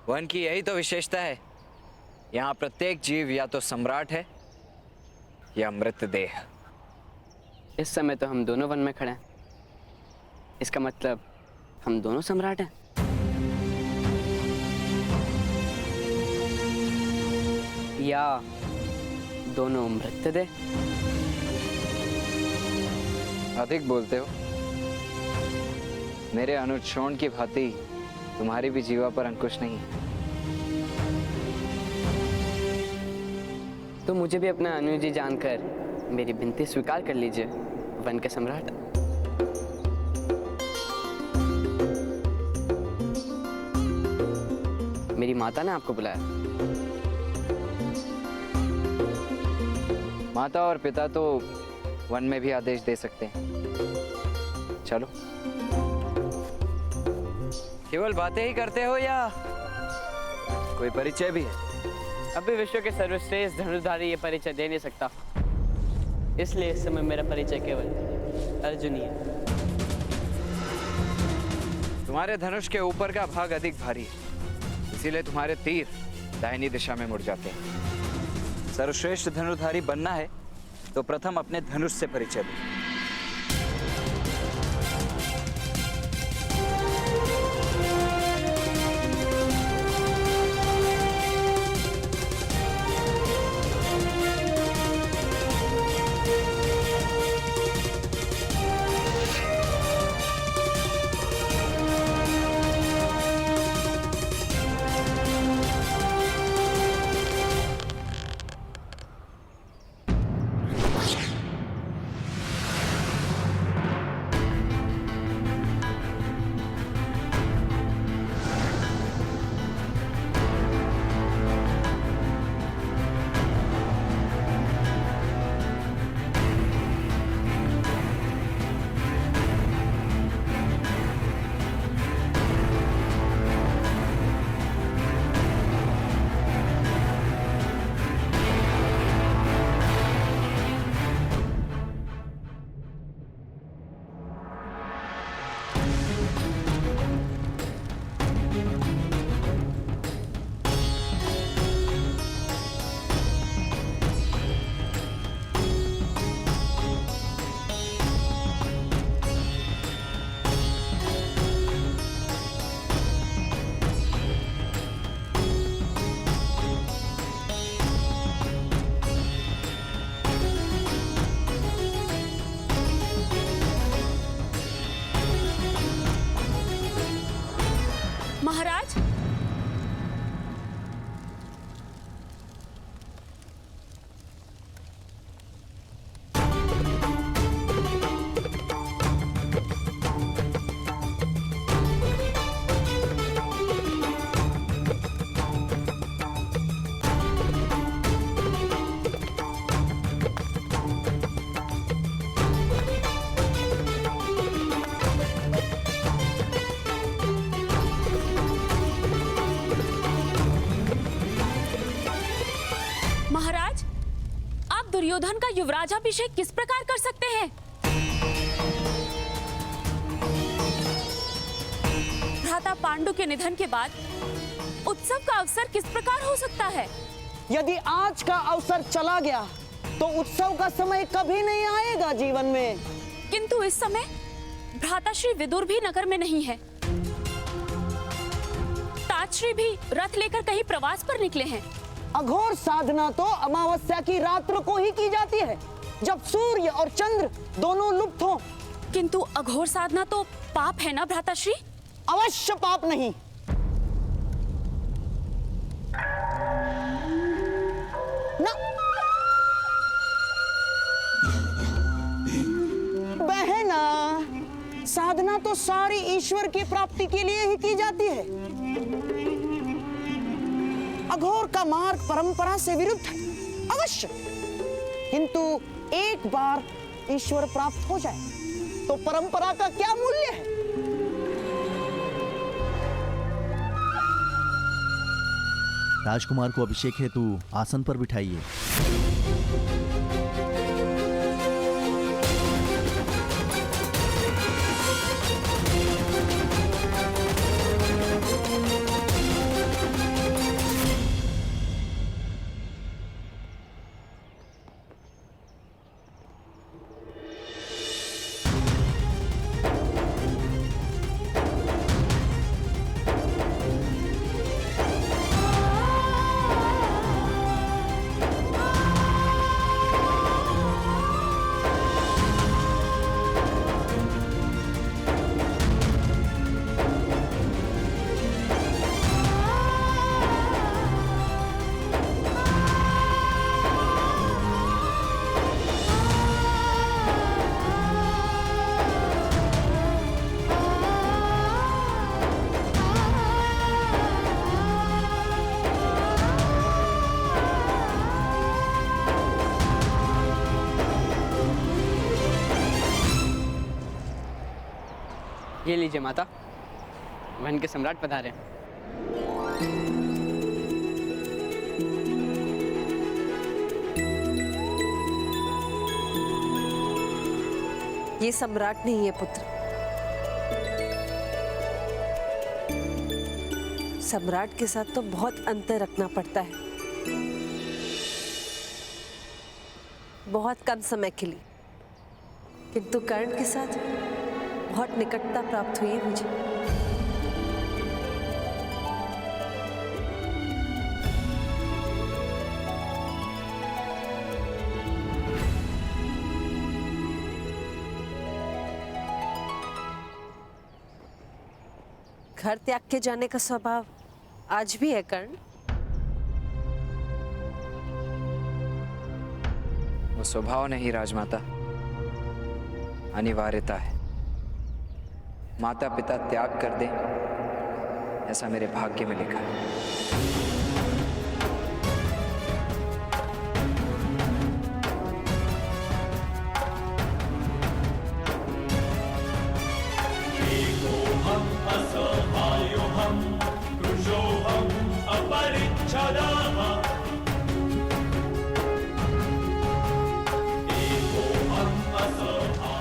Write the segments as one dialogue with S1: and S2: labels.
S1: One की यही तो विशेषता है, यहाँ प्रत्येक जीव या तो सम्राट है या मृतदेह।
S2: इस समय तो हम दोनों वन में खड़े हैं। इसका मतलब हम दोनों सम्राट हैं। या दोनों मृतदेह।
S1: अधिक बोलते हो। मेरे अनुज शोण की भांति तुम्हारी भी जीवा पर अंकुश नहीं है।
S2: तो मुझे भी अपना अनुज जी जानकर मेरी विनती स्वीकार कर लीजिए, वन के सम्राट। मेरी माता ने आपको बुलाया।
S1: माता और पिता तो वन में भी आदेश दे सकते हैं। चलो। केवल बातें ही करते हो या कोई परिचय भी है?
S2: अभी विश्व के सर्वश्रेष्ठ धनुर्धारी ये परिचय दे नहीं सकता, इसलिए इस समय मेरा परिचय केवल अर्जुन ही है।
S1: तुम्हारे धनुष के ऊपर का भाग अधिक भारी है, इसीलिए तुम्हारे तीर दाहिनी दिशा में मुड़ जाते हैं। सर्वश्रेष्ठ धनुर्धारी बनना है तो प्रथम अपने धनुष से परिचय दो।
S3: महाराज, महाराज, आप दुर्योधन का युवराजाभिषेक किस प्रकार कर सकते हैं? भ्राता पांडु के निधन के बाद उत्सव का अवसर किस प्रकार हो सकता है?
S4: यदि आज का अवसर चला गया तो उत्सव का समय कभी नहीं आएगा जीवन में।
S3: किंतु इस समय भ्राता श्री विदुर भी नगर में नहीं है। तातश्री भी रथ लेकर कहीं प्रवास पर निकले हैं।
S4: अघोर साधना तो अमावस्या की रात्र को ही की जाती है, जब सूर्य और चंद्र दोनों लुप्त हों।
S3: किंतु अघोर साधना तो पाप है ना भ्राताश्री?
S4: अवश्य पाप नहीं। ना बहना, साधना तो सारी ईश्वर की प्राप्ति के लिए ही की जाती है। अघोर का मार्ग परंपरा से विरुद्ध है, अवश्य। किंतु एक बार ईश्वर प्राप्त हो जाए तो परंपरा का क्या मूल्य है?
S5: राजकुमार को अभिषेक हेतु आसन पर बिठाइए।
S2: ये लीजिए माता, वन के सम्राट पधारे।
S6: ये सम्राट नहीं है पुत्र। सम्राट के साथ तो बहुत अंतर रखना पड़ता है, बहुत कम समय के लिए। किंतु कर्ण के साथ बहुत निकटता प्राप्त हुई है मुझे। घर त्याग के जाने का स्वभाव आज भी है कर्ण?
S1: वो स्वभाव नहीं राजमाता, अनिवार्यता है। माता पिता त्याग कर दे, ऐसा मेरे भाग्य में लिखा है।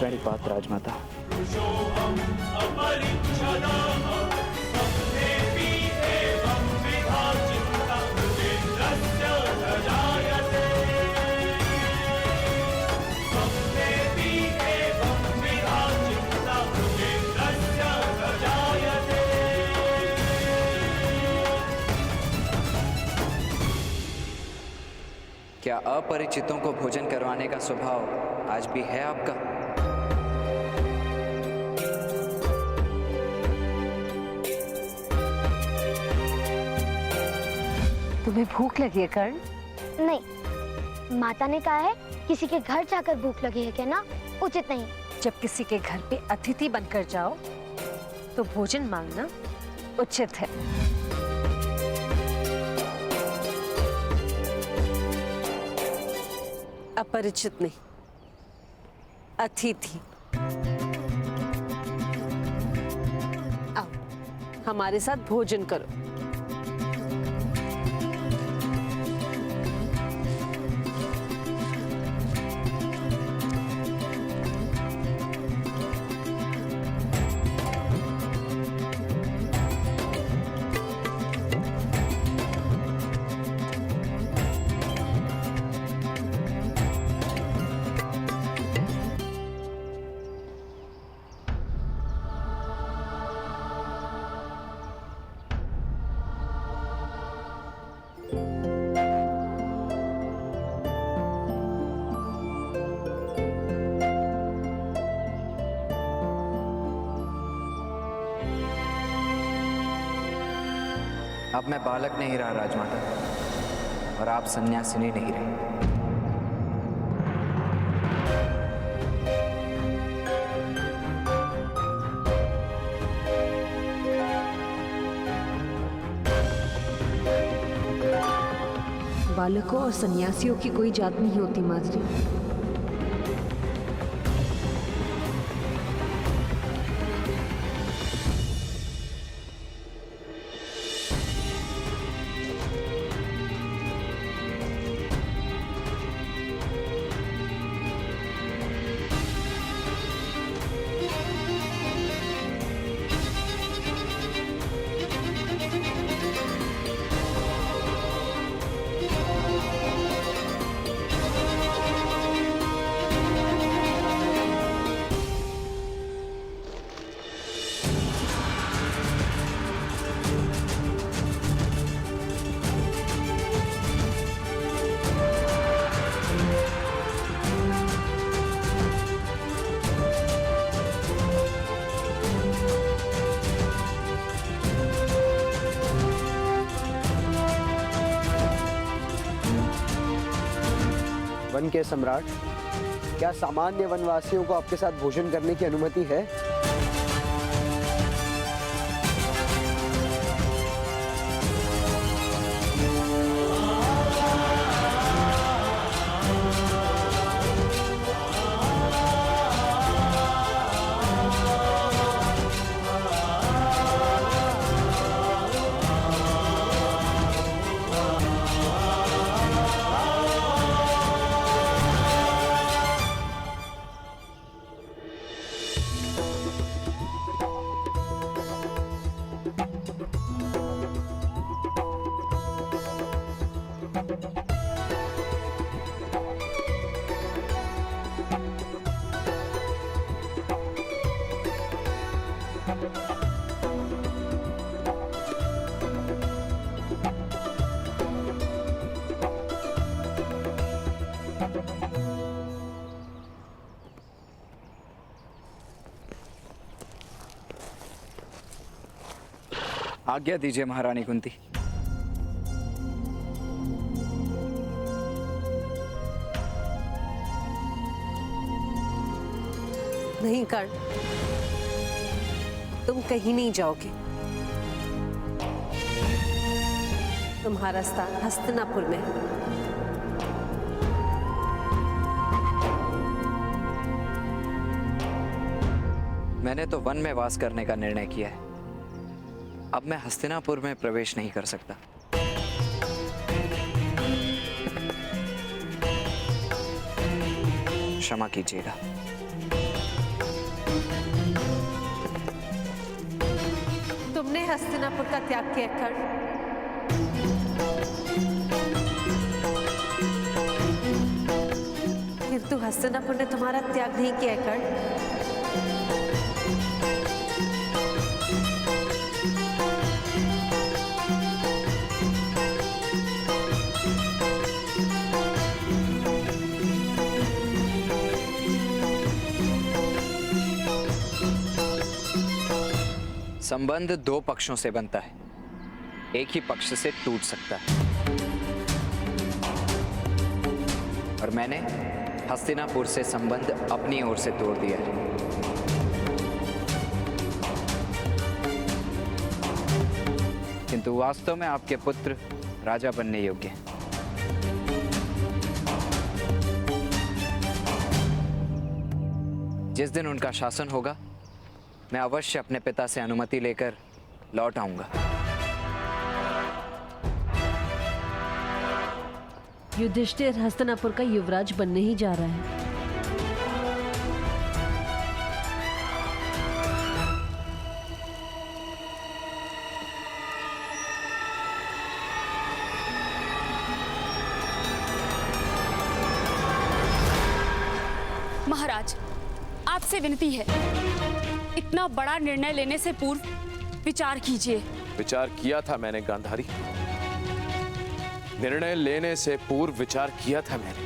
S1: बड़ी बात राजमाता। क्या अपरिचितों को भोजन करवाने का स्वभाव आज भी है आपका?
S6: तुम्हें भूख लगी है कर्ण?
S7: नहीं, माता ने कहा है किसी के घर जाकर भूख लगी है कहना उचित नहीं।
S6: जब किसी के घर पे अतिथि बनकर जाओ तो भोजन मांगना उचित है। अपरिचित नहीं, अतिथि। आओ हमारे साथ भोजन करो।
S1: अब मैं बालक नहीं रहा राजमाता, और आप सन्यासिनी नहीं रही।
S8: बालकों और सन्यासियों की कोई जात नहीं होती माद्री।
S9: वन के सम्राट, क्या सामान्य वनवासियों को आपके साथ भोजन करने की अनुमति है?
S1: आज्ञा दीजिए महारानी कुंती।
S6: नहीं कर्ण, तुम कहीं नहीं जाओगे। तुम्हारा स्थान हस्तिनापुर में है।
S1: मैंने तो वन में वास करने का निर्णय किया है। अब मैं हस्तिनापुर में प्रवेश नहीं कर सकता। क्षमा कीजिएगा।
S6: तुमने हस्तिनापुर का त्याग किया कर्ण। किंतु हस्तिनापुर ने तुम्हारा त्याग नहीं किया कर्ण।
S1: संबंध दो पक्षों से बनता है, एक ही पक्ष से टूट सकता है। और मैंने हस्तिनापुर से संबंध अपनी ओर से तोड़ दिया है। किंतु वास्तव में आपके पुत्र राजा बनने योग्य हैं। जिस दिन उनका शासन होगा, मैं अवश्य अपने पिता से अनुमति लेकर लौट आऊंगा।
S8: युधिष्ठिर हस्तिनापुर का युवराज बनने ही जा रहा है।
S3: महाराज, आपसे विनती है, इतना बड़ा निर्णय लेने से पूर्व विचार कीजिए।
S10: विचार किया था मैंने गांधारी, निर्णय लेने से पूर्व विचार किया था मैंने।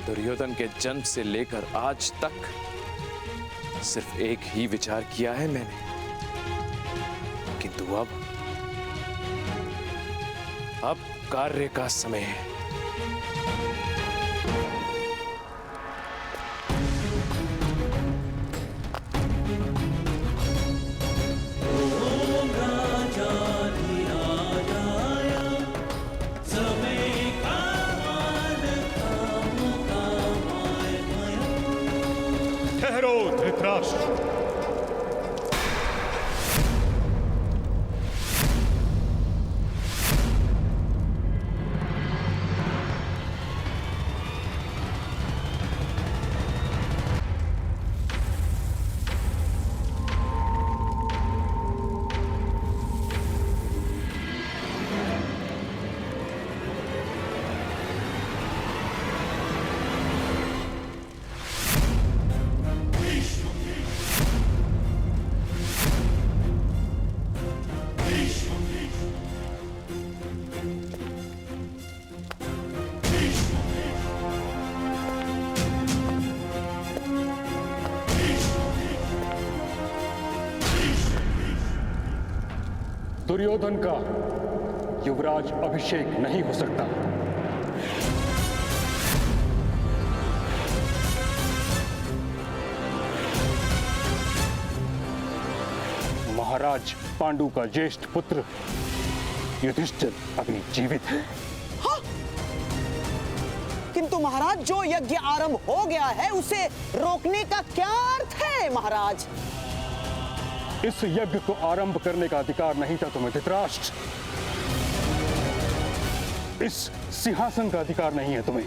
S10: दुर्योधन के जन्म से लेकर आज तक सिर्फ एक ही विचार किया है मैंने। किंतु अब कार्य का समय है।
S11: धृतराष्ट्र, दुर्योधन का युवराज अभिषेक नहीं हो सकता। महाराज पांडु का ज्येष्ठ पुत्र युधिष्ठिर अभी जीवित है।
S4: हाँ? किंतु महाराज, जो यज्ञ आरंभ हो गया है उसे रोकने का क्या अर्थ है महाराज?
S11: इस यज्ञ को आरंभ करने का अधिकार नहीं था तुम्हें धृतराष्ट्र। इस सिंहासन का अधिकार नहीं है तुम्हें।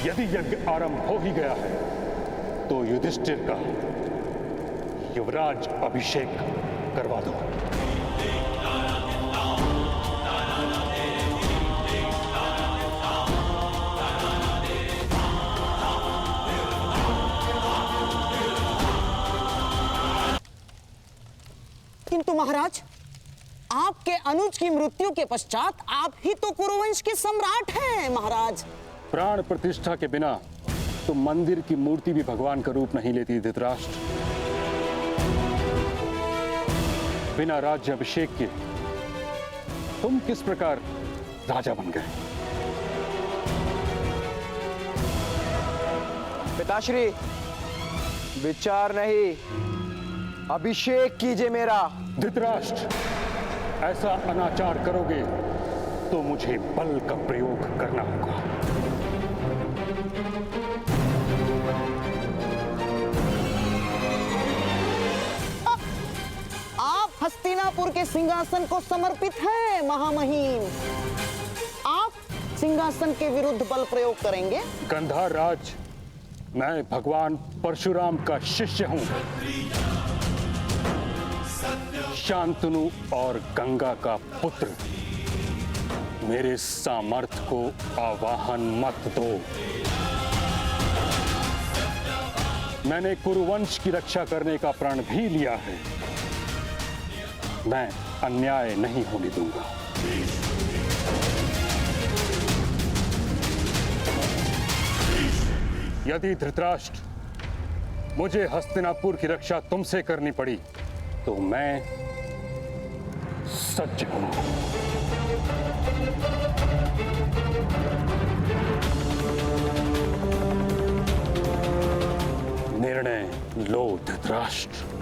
S11: यदि यज्ञ आरंभ हो ही गया है तो युधिष्ठिर का युवराज अभिषेक करवा दो।
S4: किंतु महाराज, आपके अनुज की मृत्यु के पश्चात आप ही तो कुरुवंश के सम्राट हैं महाराज।
S11: प्राण प्रतिष्ठा के बिना तो मंदिर की मूर्ति भी भगवान का रूप नहीं लेती धृतराष्ट्र। बिना राज्य अभिषेक के तुम किस प्रकार राजा बन गए?
S9: पिताश्री, विचार नहीं, अभिषेक कीजिए मेरा।
S11: धृतराष्ट्र, ऐसा अनाचार करोगे तो मुझे बल का प्रयोग करना होगा।
S4: आप हस्तिनापुर के सिंहासन को समर्पित हैं महामहिम। आप सिंहासन के विरुद्ध बल प्रयोग करेंगे?
S11: गंधार राज, मैं भगवान परशुराम का शिष्य हूं। शांतनु और गंगा का पुत्र, मेरे सामर्थ्य को आवाहन मत दो। मैंने कुरुवंश की रक्षा करने का प्रण भी लिया है। मैं अन्याय नहीं होने दूंगा। यदि धृतराष्ट्र मुझे हस्तिनापुर की रक्षा तुमसे करनी पड़ी तो मैं सज्ज हूं। निर्णय लो धृतराष्ट्र।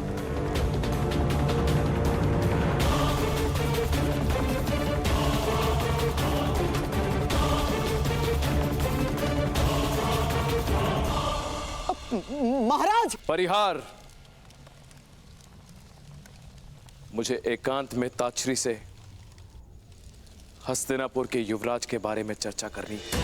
S4: महाराज!
S10: परिहार, मुझे एकांत में ताच्छ्री से हस्तिनापुर के युवराज के बारे में चर्चा करनी है।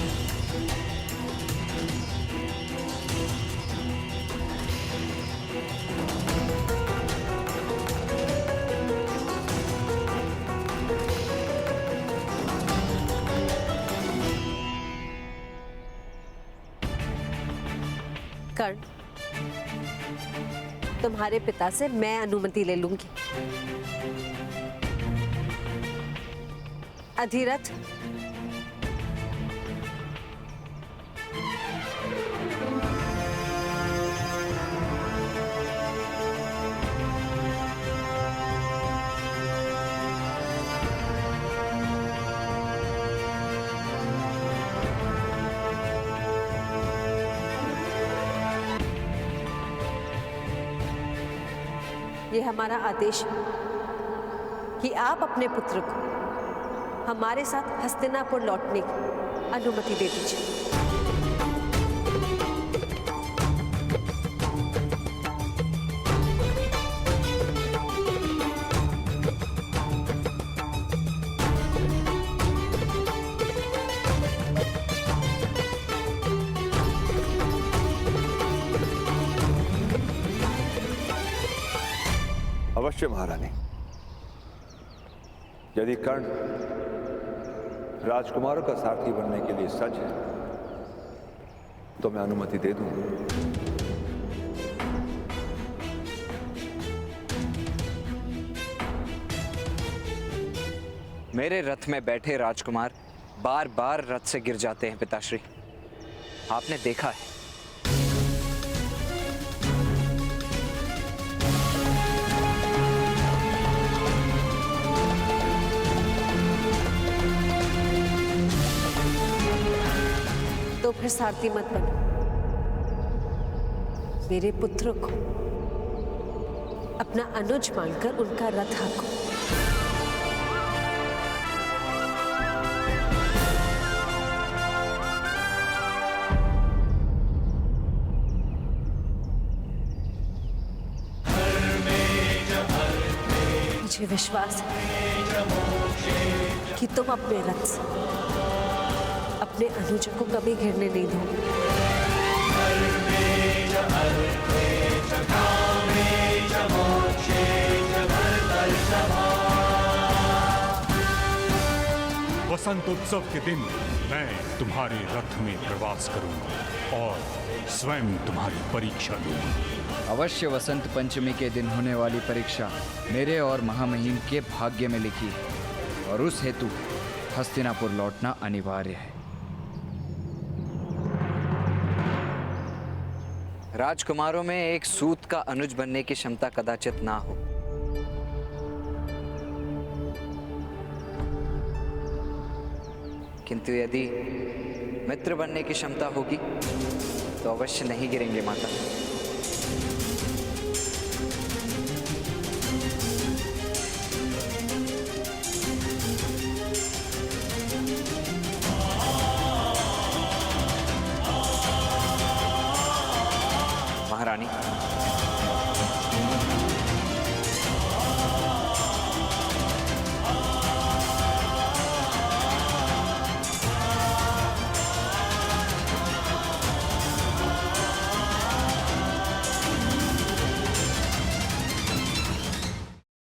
S6: कर्ण, तुम्हारे पिता से मैं अनुमति ले लूंगी। अधिरथ, ये हमारा आदेश है कि आप अपने पुत्र को हमारे साथ हस्तिनापुर लौटने की अनुमति दे दीजिए।
S12: अवश्य महारानी। यदि कर्ण राजकुमारों का सारथी बनने के लिए सज्ज है तो मैं अनुमति दे दूंगा।
S1: मेरे रथ में बैठे राजकुमार बार बार रथ से गिर जाते हैं पिताश्री, आपने देखा है।
S6: तो फिर सारथी मत बनो, मेरे पुत्र को अपना अनुज मानकर उनका रथ हाँको। मुझे विश्वास है कि तुम अपने रथ से अपने अनुज को कभी गिरने नहीं दोगे।
S11: वसंत उत्सव के दिन मैं तुम्हारे रथ में प्रवास करूंगा और स्वयं तुम्हारी परीक्षा लूंगा।
S1: अवश्य वसंत पंचमी के दिन होने वाली परीक्षा मेरे और महामहिम के भाग्य में लिखी है और उस हेतु हस्तिनापुर लौटना अनिवार्य है। राजकुमारों में एक सूत का अनुज बनने की क्षमता कदाचित ना हो, किंतु यदि मित्र बनने की क्षमता होगी तो अवश्य नहीं गिरेंगे माता।